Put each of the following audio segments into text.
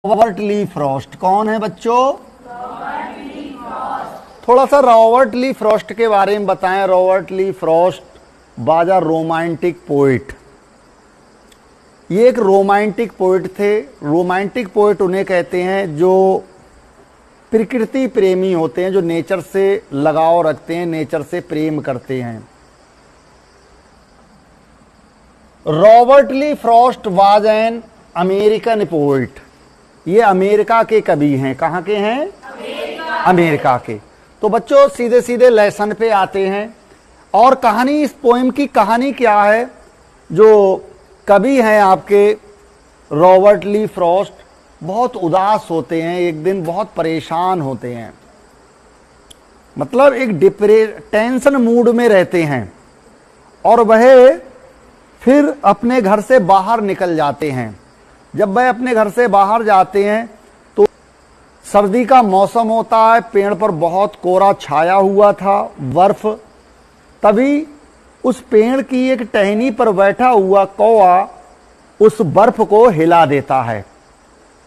Robert Lee Frost कौन है बच्चों? थोड़ा सा रॉबर्ट ली फ्रॉस्ट के बारे में बताएं। Robert Lee Frost was a romantic poet. ये एक रोमांटिक पोइट थे। रोमांटिक पोइट उन्हें कहते हैं जो प्रकृति प्रेमी होते हैं, जो नेचर से लगाव रखते हैं, नेचर से प्रेम करते हैं। Robert Lee Frost was an American poet. ये अमेरिका के कवि हैं। कहाँ के हैं? अमेरिका के। तो बच्चों सीधे सीधे लेसन पे आते हैं। और कहानी, इस पोएम की कहानी क्या है? जो कवि हैं आपके रॉबर्ट ली फ्रॉस्ट बहुत उदास होते हैं, एक दिन बहुत परेशान होते हैं, मतलब एक टेंशन मूड में रहते हैं। और वह फिर अपने घर से बाहर निकल जाते हैं। जब वह अपने घर से बाहर जाते हैं तो सर्दी का मौसम होता है, पेड़ पर बहुत कोहरा छाया हुआ था, बर्फ। तभी उस पेड़ की एक टहनी पर बैठा हुआ कौवा उस बर्फ को हिला देता है।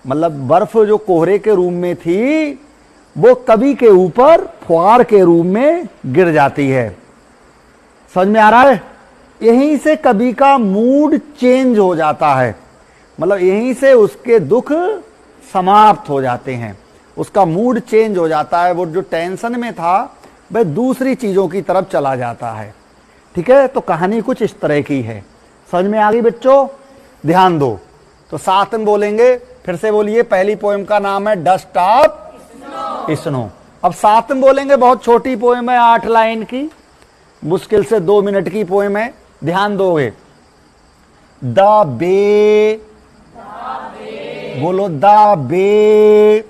मतलब बर्फ जो कोहरे के रूप में थी वो कवि के ऊपर फुहार के रूप में गिर जाती है। समझ में आ रहा है? यहीं से कवि का मूड चेंज हो जाता है। मतलब यहीं से उसके दुख समाप्त हो जाते हैं, उसका मूड चेंज हो जाता है। वो जो टेंशन में था वह दूसरी चीजों की तरफ चला जाता है। ठीक है, तो कहानी कुछ इस तरह की है। समझ में आ गई बच्चों? ध्यान दो। तो साथ में बोलेंगे, फिर से बोलिए। पहली पोएम का नाम है डस्ट ऑफ स्नो। अब साथ में बोलेंगे। बहुत छोटी पोएम है, 8 लाइन की, मुश्किल से 2 मिनट की पोएम है। ध्यान दोगे। द बे, बोलो द बे।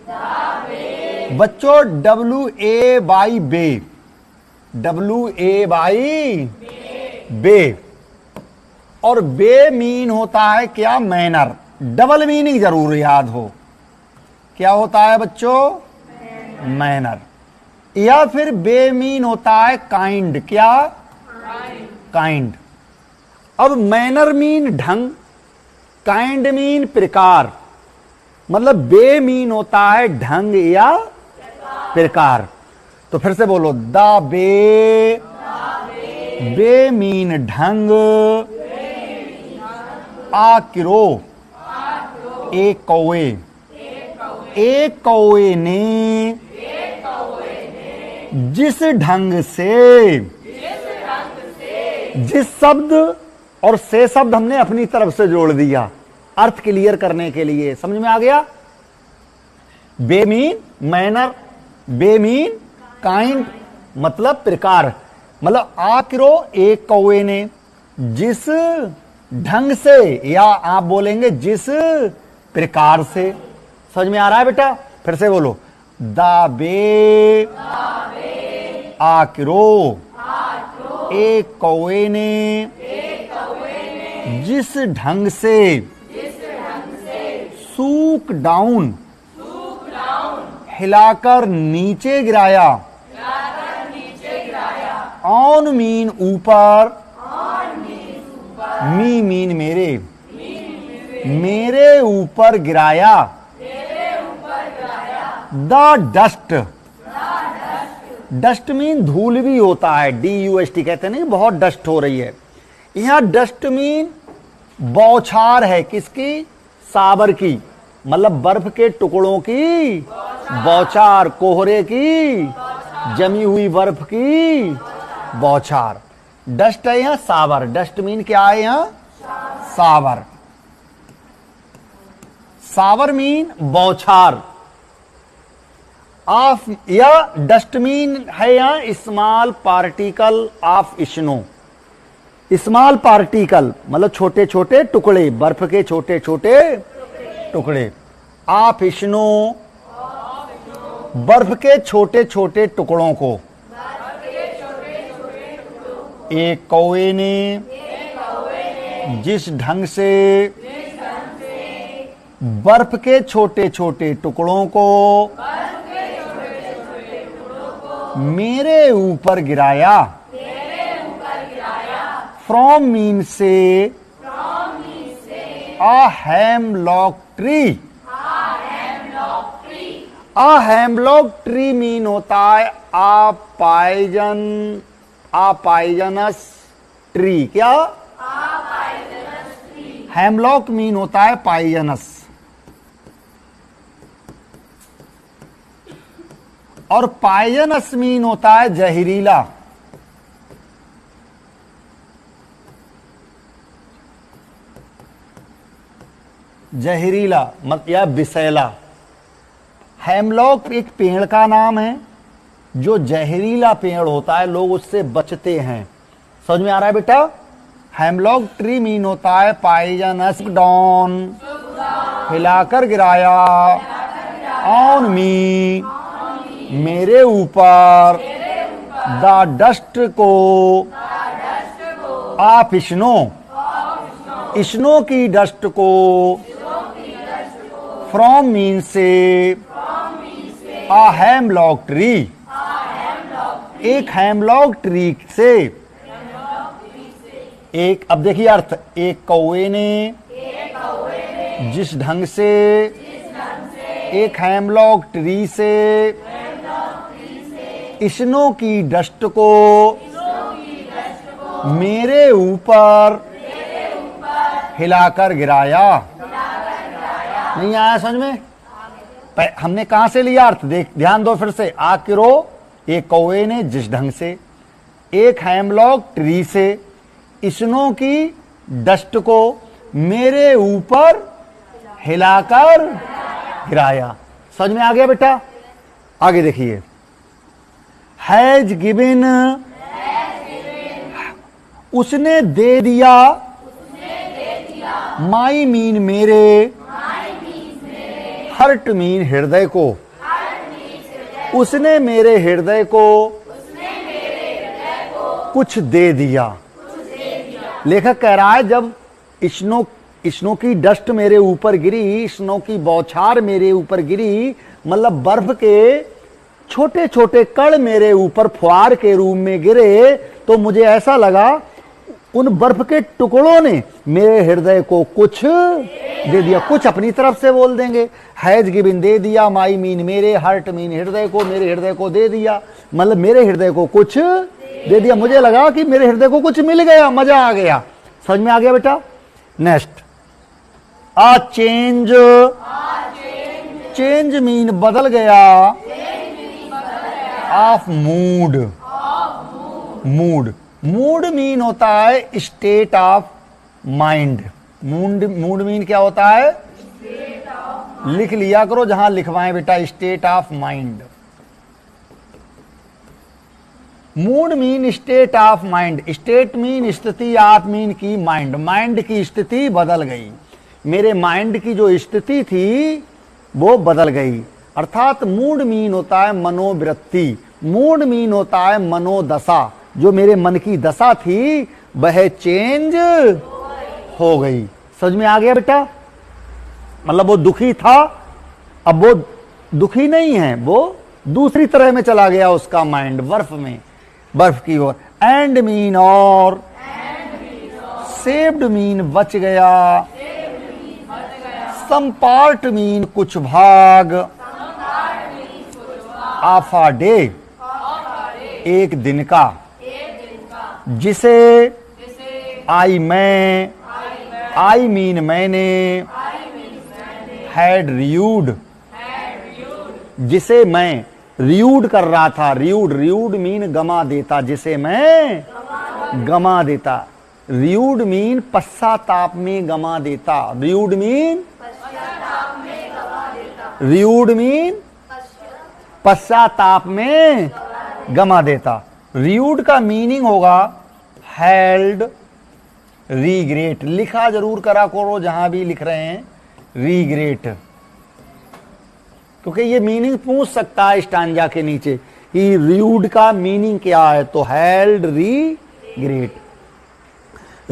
बच्चों WAY बे, WAY बे। और बे मीन होता है क्या? मैनर। डबल मीनिंग जरूर याद हो। क्या होता है बच्चों? मैनर। या फिर बे मीन होता है काइंड। क्या? काइंड। अब मैनर मीन ढंग, काइंड मीन प्रकार। मतलब बे मीन होता है ढंग या प्रकार। तो फिर से बोलो द बे। बे मीन ढंग। आकिरो, एक कौवे। एक कौवे ने जिस ढंग से, जिस शब्द और से शब्द हमने अपनी तरफ से जोड़ दिया अर्थ क्लियर करने के लिए। समझ में आ गया? बे मीन मैनर, बे मीन काइंड, मतलब प्रकार। मतलब आकिरो एक कौवे ने जिस ढंग से, या आप बोलेंगे जिस प्रकार से। समझ में आ रहा है बेटा? फिर से बोलो द बे आकिरो एक कौवे ने जिस ढंग से सूक डाउन, हिलाकर नीचे गिराया। ऑन मीन ऊपर, मी मीन मेरे, मेरे ऊपर गिराया। द डस्ट, डस्ट मीन धूल भी होता है, DUST कहते हैं ना, बहुत डस्ट हो रही है। यहां डस्ट मीन बौछार है। किसकी? साबर की। मतलब बर्फ के टुकड़ों की बौछार, कोहरे की, जमी हुई बर्फ की बौछार। डस्ट है यहां सावर। डस्ट मीन क्या है यहां? सावर। सावर मीन बौछार ऑफ, या डस्ट मीन है यहां small particle of snow. Small particle मतलब छोटे छोटे टुकड़े, बर्फ के छोटे छोटे टुकड़े। ऑफ स्नो, बर्फ के छोटे छोटे टुकड़ों को। एक कौवे ने जिस ढंग से बर्फ के छोटे छोटे टुकड़ों को मेरे ऊपर गिराया। फ्रॉम मीन से a hemlock tree, a hemlock tree mean होता है पॉइजनस ट्री। क्या? हेमलॉक मीन होता है पॉइजनस, और पॉइजनस मीन होता है जहरीला। जहरीला मत या विषैला। हेमलॉक एक पेड़ का नाम है जो जहरीला पेड़ होता है, लोग उससे बचते हैं। समझ में आ रहा है बेटा? हेमलॉक ट्री मीन होता है पॉइजनस डॉन, हिलाकर गिराया ऑन मी, मेरे ऊपर, द डस्ट को, आप स्नो की डस्ट को, फ्रॉम मीन से, आ हेमलॉक ट्री, एक हेमलॉक ट्री से, एक, अब देखिए अर्थ, एक कौवे ने जिस ढंग से एक हेमलॉक ट्री से स्नो की डस्ट को मेरे ऊपर हिलाकर गिराया। नहीं आया समझ में? हमने कहां से लिया अर्थ? ध्यान दो फिर से। आकिरो एक कौवे ने जिस ढंग से एक हेमलॉक ट्री से स्नो की डस्ट को मेरे ऊपर हिलाकर गिराया। समझ में आ गया बेटा? आगे देखिए। हैज गिवन, उसने दे दिया, माई मीन मेरे, हर्ट मीन हृदय को, उसने मेरे हृदय को कुछ दे दिया। लेखक कह रहा है जब स्नो की डस्ट मेरे ऊपर गिरी, स्नो की बौछार मेरे ऊपर गिरी, मतलब बर्फ के छोटे छोटे कण मेरे ऊपर फुहार के रूप में गिरे, तो मुझे ऐसा लगा उन बर्फ के टुकड़ों ने मेरे हृदय को कुछ दे दिया। कुछ अपनी तरफ से बोल देंगे। हैज गिवन दे दिया, माई मीन मेरे, हर्ट मीन हृदय को, मेरे हृदय को दे दिया, मतलब मेरे हृदय को कुछ दे दिया। मुझे लगा कि मेरे हृदय को कुछ मिल गया, मजा आ गया। समझ में आ गया बेटा? नेक्स्ट, आ चेंज, चेंज मीन बदल गया, ऑफ मूड, मूड मीन होता है state of mind. Mood mean क्या होता है? लिख लिया करो जहां लिखवाएं बेटा, state of mind. Mood mean state of mind, state mean स्थिति, ऑफ मीन की माइंड, माइंड की स्थिति बदल गई। मेरे माइंड की जो स्थिति थी वो बदल गई। अर्थात मूड मीन होता है मनोवृत्ति, मूड मीन होता है मनोदशा। जो मेरे मन की दशा थी वह चेंज हो गई। समझ में आ गया बेटा? मतलब वो दुखी था, अब वो दुखी नहीं है, वो दूसरी तरह में चला गया उसका माइंड, बर्फ में, बर्फ की ओर। एंड मीन और, सेव्ड मीन बच गया, सम पार्ट मीन कुछ भाग, ऑफ अ डे एक दिन का, जिसे आई मैं, आई मीन मैंने, हैड रियूड, जिसे मैं रियूड कर रहा था, रियूड मीन गमा देता, जिसे मैं गमा देता। रियूड मीन पश्चाताप में गमा देता, रियूड मीन पश्चाताप में गमा देता। रियूड का मीनिंग होगा हेल्ड रीग्रेट। लिखा जरूर करा करो जहां भी लिख रहे हैं रीग्रेट, क्योंकि ये मीनिंग पूछ सकता है स्टांजा के नीचे कि रियूड का मीनिंग क्या है, तो हेल्ड रीग्रेट।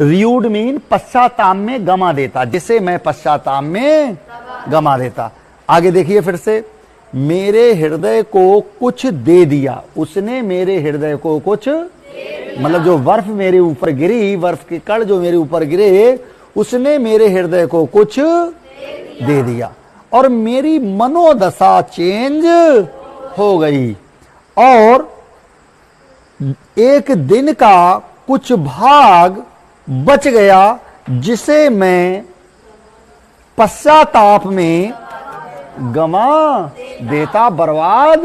रियूड मीन पश्चाताप में गमा देता, जिसे मैं पश्चाताप में गमा देता। आगे देखिए फिर से, मेरे हृदय को कुछ दे दिया, उसने मेरे हृदय को कुछ, मतलब जो बर्फ मेरे ऊपर गिरी, बर्फ के कण जो मेरे ऊपर गिरे, उसने मेरे हृदय को कुछ दे दिया। और मेरी मनोदशा चेंज हो गई और एक दिन का कुछ भाग बच गया जिसे मैं पश्चाताप में गमा देता, बर्बाद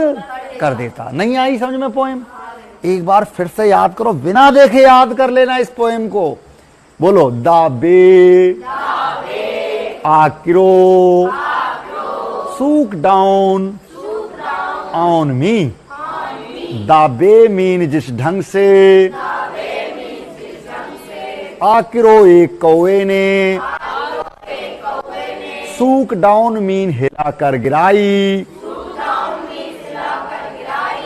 कर देता। नहीं आई समझ में पोएम? एक बार फिर से याद करो, बिना देखे याद कर लेना इस पोएम को। बोलो, दाबे आक्रो सूक डाउन ऑन मी। दाबे मीन जिस ढंग से, आक्रो एक कौवे ने, सूक डाउन मीन हिला कर गिराई,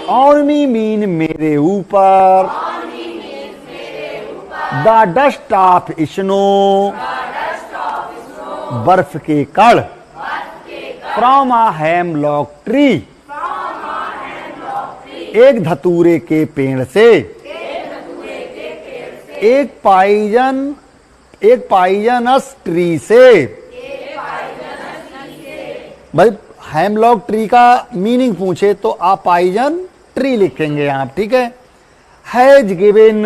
ऑन मी मीन मेरे ऊपर, द डस्ट ऑफ स्नो बर्फ के कण, फ्रॉम अ हेमलॉक ट्री एक धतूरे के पेड़ से, एक पाइजनस ट्री से। भाई हेमलॉक ट्री का मीनिंग पूछे तो आप पाइजन ट्री लिखेंगे आप, ठीक है। हैज गिवन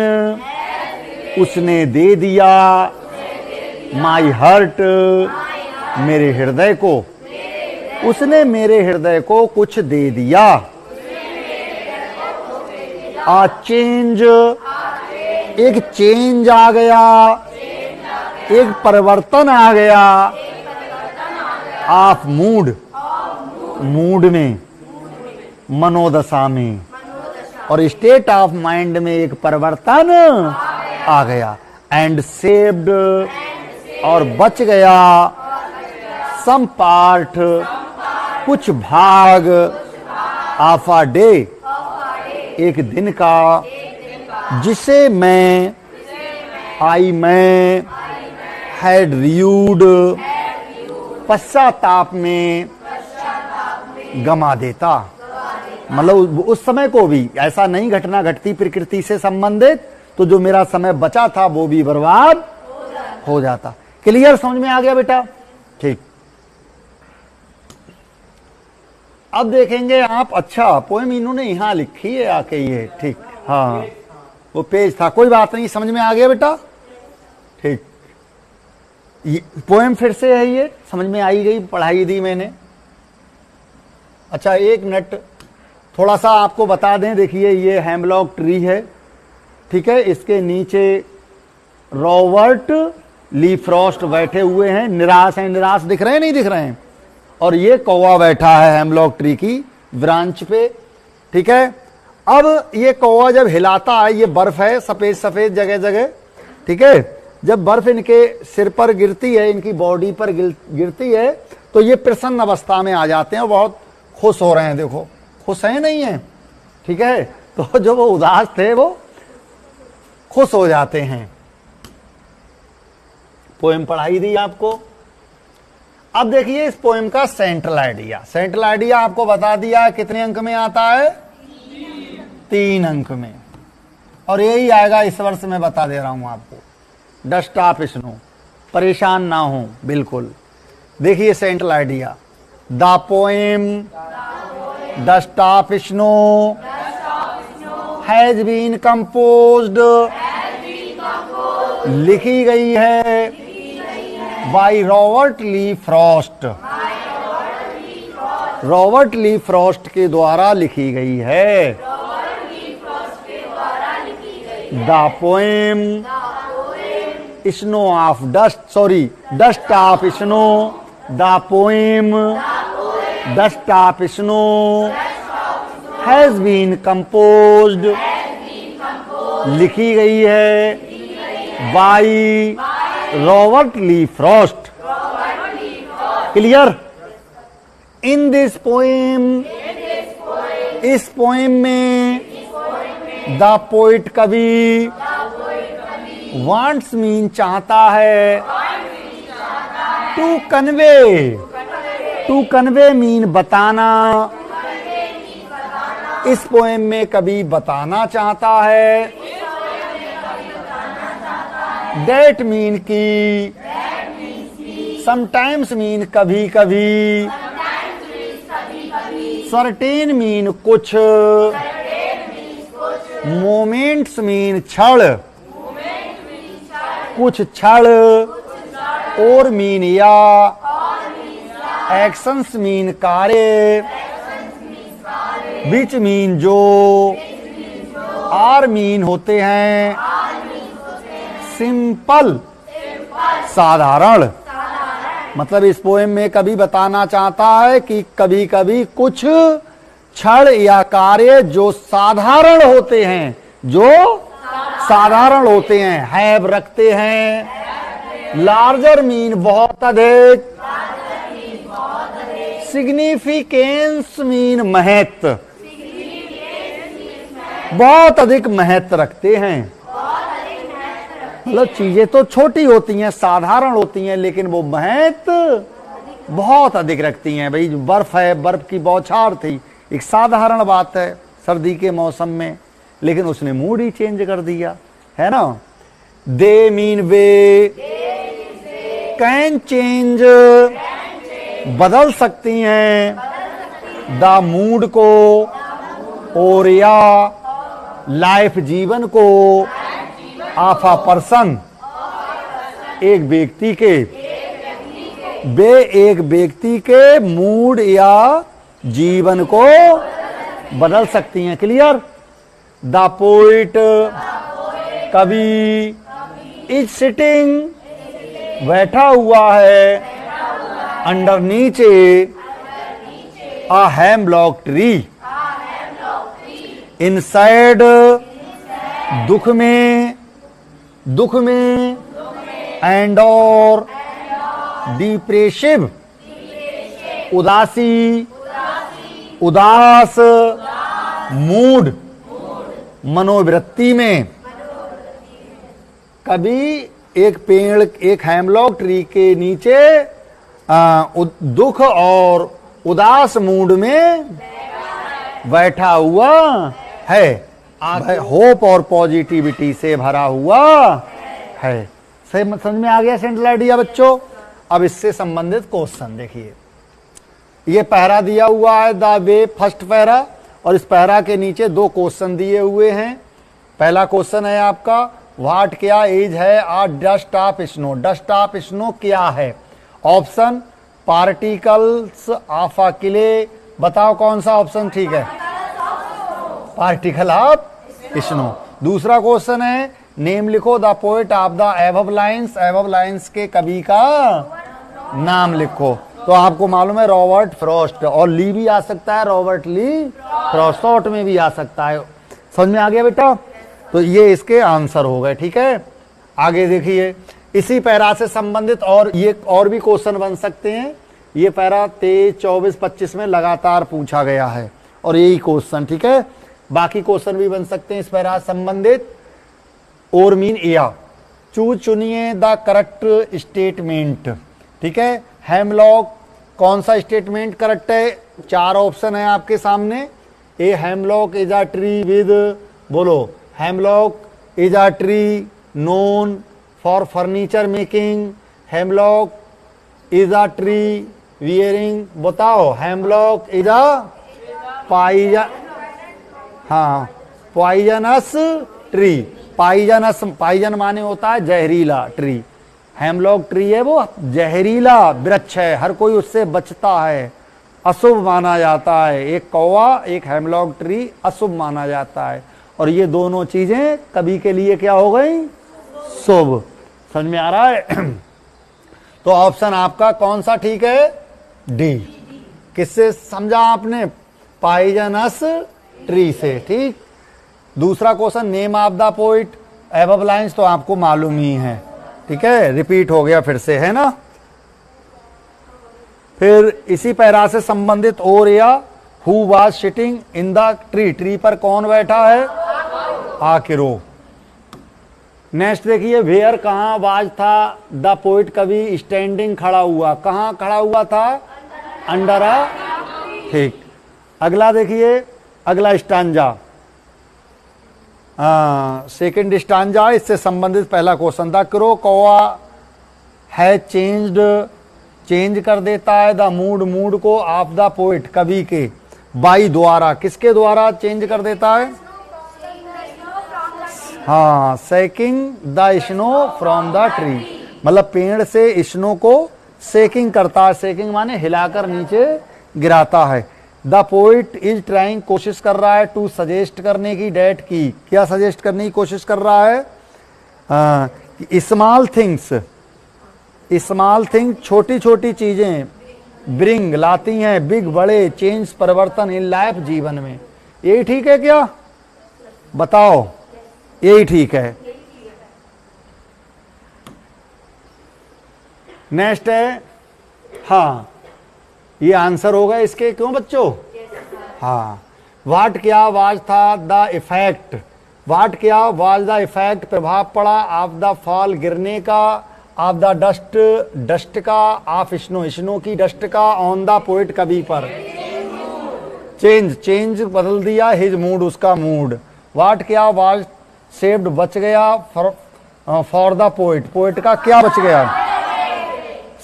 उसने दे दिया, माई हर्ट मेरे हृदय को, उसने मेरे हृदय को कुछ दे दिया। आ चेंज एक चेंज आ गया, एक परिवर्तन आ गया। ऑफ मूड मूड में, मनोदशा में, और स्टेट ऑफ माइंड में एक परिवर्तन आ गया। एंड सेव्ड और बच गया, सम पार्ट कुछ भाग, ऑफ अ डे एक दिन का, जिसे मैं हैड रियूड पश्चाताप में गमा देता। मतलब उस समय को भी ऐसा नहीं घटना घटती प्रकृति से संबंधित, तो जो मेरा समय बचा था वो भी बर्बाद हो जाता। क्लियर, समझ में आ गया बेटा? ठीक। अब देखेंगे आप, अच्छा पोएम इन्होंने यहां लिखी है आके ये, ठीक, हाँ वो पेज था, कोई बात नहीं, समझ में आ गया बेटा? ठीक। पोएम फिर से है, ये समझ में आई गई, पढ़ाई दी मैंने। अच्छा एक मिनट, थोड़ा सा आपको बता दें, देखिए ये हेमलॉक ट्री है, ठीक है, इसके नीचे रॉबर्ट ली फ्रॉस्ट बैठे हुए हैं, निराश हैं, निराश दिख रहे हैं नहीं दिख रहे हैं, और ये कौवा बैठा है हेमलॉक ट्री की ब्रांच पे, ठीक है। अब ये कौवा जब हिलाता है, ये बर्फ है सफेद सफेद जगह जगह, ठीक है, जब बर्फ इनके सिर पर गिरती है, इनकी बॉडी पर गिरती है, तो ये प्रसन्न अवस्था में आ जाते हैं, बहुत खुश हो रहे हैं। देखो खुश हैं नहीं है, ठीक है, तो जो वो उदास थे वो खुश हो जाते हैं। पोएम पढ़ाई दी आपको। अब देखिए इस पोएम का सेंट्रल आइडिया, सेंट्रल आइडिया आपको बता दिया कितने अंक में आता है? 3 अंक में, और यही आएगा इस वर्ष में, बता दे रहा हूं आपको। डस्ट ऑफ स्नो, परेशान ना हो बिल्कुल। देखिए central idea, the poem dust of snow has been composed, लिखी गई है by Robert Lee Frost, Robert Lee Frost के द्वारा लिखी गई है। The poem snow of dust, sorry dust of snow, the poem dust of snow has been composed, लिखी गई है by Robert Lee Frost. Clear? In this poem, इस poem में द पोइट कवि वांट्स मीन चाहता है, टू कन्वे मीन बताना, इस पोएम में कवि बताना चाहता है। डेट मीन की, समटाइम्स मीन कभी कभी, सर्टेन मीन कुछ, मोमेंट्स मीन क्षण, कुछ क्षण, और मीन या, एक्शंस मीन कार्य, विच मीन जो, आर मीन होते हैं, सिंपल साधारण। मतलब इस पोएम में कवि बताना चाहता है कि कभी कभी कुछ क्षण या कार्य जो साधारण होते हैं, जो साधारण होते हैं, हैव रखते हैं, लार्जर मीन बहुत अधिक, सिग्निफिकेंस मीन महत्व, बहुत अधिक महत्व रखते हैं। मतलब चीजें तो छोटी होती हैं, साधारण होती हैं, लेकिन वो महत्व बहुत अधिक रखती हैं। भाई बर्फ है, बर्फ की बौछार थी, एक साधारण बात है सर्दी के मौसम में, लेकिन उसने मूड ही चेंज कर दिया, है ना। They mean way, can change, बदल सकती हैं, द मूड को, और या लाइफ जीवन को, ऑफ अ पर्सन एक व्यक्ति के, वे एक व्यक्ति के मूड या जीवन को बदल सकती हैं। क्लियर। द पोइट कवि, इज सिटिंग बैठा हुआ है, अंडर नीचे, अ हेमलॉक ट्री, इनसाइड दुख में, दुख में, एंड और डिप्रेसिव उदासी, उदास, मूड मनोवृत्ति में। कभी एक पेड़, एक हेमलॉक ट्री के नीचे दुख और उदास मूड में बैठा हुआ है, होप और पॉजिटिविटी से भरा हुआ है। समझ में आ गया सेंट्रल आइडिया बच्चों। अब इससे संबंधित क्वेश्चन देखिए, ये पैरा दिया हुआ है द वे, फर्स्ट पैरा, और इस पैरा के नीचे दो क्वेश्चन दिए हुए हैं। पहला क्वेश्चन है आपका, व्हाट क्या इज है a dust of snow, dust of snow क्या है। Option particles of a clay, बताओ कौन सा ऑप्शन ठीक है, पार्टिकल ऑफ स्नो। दूसरा क्वेश्चन है, नेम लिखो the poet of the above lines, above lines के कवि का नाम लिखो। तो आपको मालूम है रॉबर्ट फ्रॉस्ट, और ली भी आ सकता है, रॉबर्ट ली फ्रॉस्ट, शॉर्ट में भी आ सकता है। समझ में आ गया बेटा। तो ये इसके आंसर हो गए। ठीक है, आगे देखिए, इसी पैरा से संबंधित और ये और भी क्वेश्चन बन सकते हैं। ये पैरा 23, 24, 25 में लगातार पूछा गया है, और यही क्वेश्चन। ठीक है, बाकी क्वेश्चन भी बन सकते हैं इस पैरा से संबंधित। और मीन या, चुनिए द करेक्ट स्टेटमेंट। ठीक है, हेमलॉक कौन सा स्टेटमेंट करेक्ट है, चार ऑप्शन है आपके सामने। A hemlock is a tree with, बोलो, hemlock is a tree known for furniture making, hemlock is a tree wearing, बताओ, हेमलॉक इज अ पाइजन, हाँ, पॉइजनस ट्री, पाइजनस, पाइजन माने होता है जहरीला, ट्री, हेमलॉक ट्री है वो जहरीला वृक्ष है, हर कोई उससे बचता है, अशुभ माना जाता है। एक कौवा, एक हेमलॉक ट्री अशुभ माना जाता है, और ये दोनों चीजें कवि के लिए क्या हो गई, शुभ। समझ में आ रहा है। तो ऑप्शन आपका कौन सा ठीक है, डी। किससे समझा आपने, पाइजनस ट्री से। ठीक। दूसरा question, name of the poet, above lines तो आपको मालूम ही है। ठीक है, रिपीट हो गया फिर से, है ना। फिर इसी पैरा से संबंधित और या, who was sitting in the tree, tree पर कौन बैठा है, आकिरो। नेक्स्ट देखिए, वेयर कहाँ वाज था द पोइट, कवि स्टैंडिंग खड़ा हुआ, कहाँ खड़ा हुआ था, अंडर अ, ठीक। अगला देखिए, अगला स्टांजा, सेकेंड स्टांजा, इससे संबंधित पहला क्वेश्चन था, क्रो कौआ है चेंज्ड, चेंज कर देता है द मूड, मूड को ऑफ द पोइट, कवि के, बाई द्वारा, किसके द्वारा चेंज कर देता है? हाँ, shaking the snow from the tree, मतलब पेड़ से स्नो को सेकिंग करता है। सेकिंग माने हिलाकर नीचे गिराता है। द पोइट इज ट्राइंग, कोशिश कर रहा है, टू सजेस्ट करने की, डेट की, क्या सजेस्ट करने की कोशिश कर रहा है? स्मॉल थिंग्स, स्मॉल थिंग छोटी छोटी चीजें, ब्रिंग लाती हैं, बिग बड़े, चेंज परिवर्तन इन लाइफ जीवन में। यही ठीक है क्या? बताओ, यही ठीक है। नेक्स्ट है, हाँ ये आंसर होगा इसके, क्यों बच्चों? हाँ, वाट क्या वाज था द इफेक्ट, वाट क्या वाज द इफेक्ट, प्रभाव पड़ा, ऑफ द फॉल गिरने का, ऑफ द डस्ट डस्ट का, ऑफ स्नो स्नो की, डस्ट का, ऑन द पोइट कवि पर, चेंज चेंज बदल दिया, हिज मूड उसका मूड। वाट क्या वाज सेव्ड बच गया, फॉर द पोइट पोइट का क्या बच गया?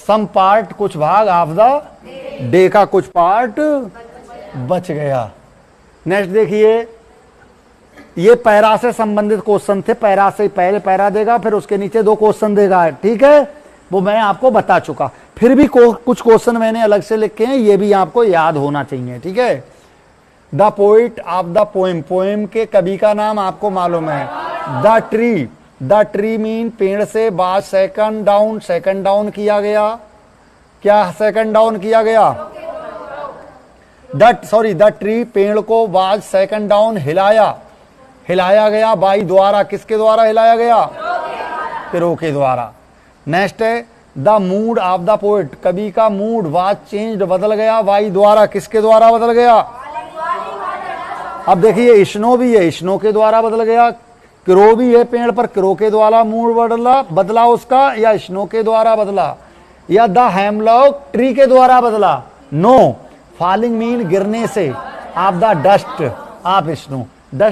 सम पार्ट कुछ भाग, ऑफ द डे का कुछ पार्ट बच गया। नेक्स्ट देखिए, ये पैरा से संबंधित क्वेश्चन थे, पैरा से पहले पैरा देगा, फिर उसके नीचे 2 क्वेश्चन देगा, ठीक है, वो मैं आपको बता चुका। फिर भी कुछ क्वेश्चन मैंने अलग से लिखे हैं, ये भी आपको याद होना चाहिए, ठीक है। The poet of the poem, poem के कवि का नाम आपको मालूम है। The tree, the tree mean पेड़ से, बाद सेकंड डाउन, सेकंड डाउन किया गया, क्या सेकंड डाउन किया गया? द ट्री पेड़ को, बाद सेकंड डाउन हिलाया, हिलाया गया, बाई द्वारा, किसके द्वारा हिलाया गया? क्रो के द्वारा। नेक्स्ट है, the mood off the poet, कवि का मूड, वाज चेंज्ड बदल गया, बाई द्वारा, किसके द्वारा बदल गया? अब देखिए स्नो भी है, स्नो के द्वारा बदल गया, क्रो भी है पेड़ पर, क्रो के द्वारा मूड बदला उसका, या स्नो के द्वारा बदला, या द हेमलॉक ट्री के द्वारा बदला? नो, फॉलिंग मीन गिरने से, of the dust of snow, dust